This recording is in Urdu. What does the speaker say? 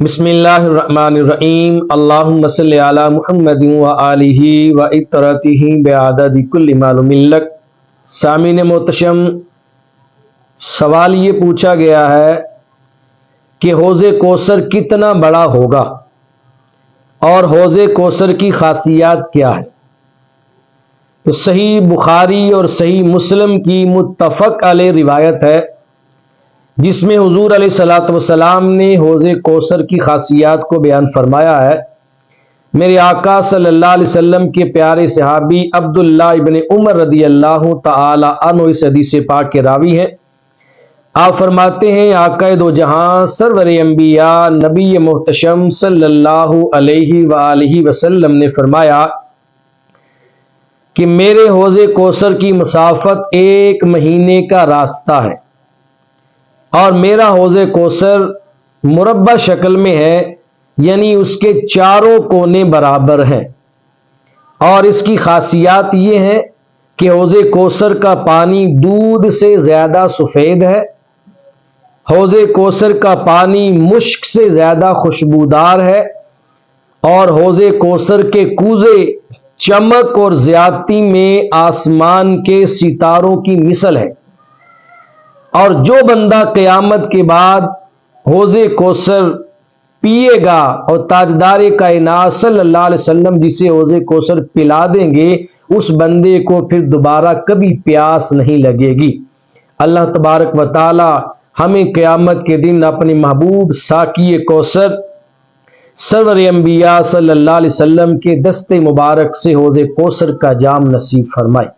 بسم اللہ الرحمن الرحیم اللہم صلی علی محمد و آلہ و اطرتہ بعدد کل معلوم لک۔ سامعین محتشم، سوال یہ پوچھا گیا ہے کہ حوض کوثر کتنا بڑا ہوگا اور حوض کوثر کی خاصیات کیا ہے؟ تو صحیح بخاری اور صحیح مسلم کی متفق علیہ روایت ہے جس میں حضور علیہ الصلوۃ والسلام نے حوض کوثر کی خاصیات کو بیان فرمایا ہے۔ میرے آقا صلی اللہ علیہ وسلم کے پیارے صحابی عبداللہ ابن عمر رضی اللہ تعالی عنہ اس حدیث پاک کے راوی ہیں۔ آپ فرماتے ہیں، آقا دو جہاں سرور انبیاء نبی محتشم صلی اللہ علیہ وآلہ وسلم نے فرمایا کہ میرے حوض کوثر کی مسافت 1 مہینے کا راستہ ہے اور میرا حوض کوثر مربع شکل میں ہے، یعنی اس کے چاروں کونے برابر ہیں، اور اس کی خاصیات یہ ہے کہ حوض کوثر کا پانی دودھ سے زیادہ سفید ہے، حوض کوثر کا پانی مشک سے زیادہ خوشبودار ہے، اور حوض کوثر کے کوزے چمک اور زیادتی میں آسمان کے ستاروں کی مثل ہے، اور جو بندہ قیامت کے بعد حوض کوثر پیے گا اور تاجدار کائنات صلی اللہ علیہ وسلم جسے حوض کوثر پلا دیں گے، اس بندے کو پھر دوبارہ کبھی پیاس نہیں لگے گی۔ اللہ تبارک و تعالی ہمیں قیامت کے دن اپنے محبوب ساقی کوثر سرور انبیاء صلی اللہ علیہ وسلم کے دست مبارک سے حوض کوثر کا جام نصیب فرمائے۔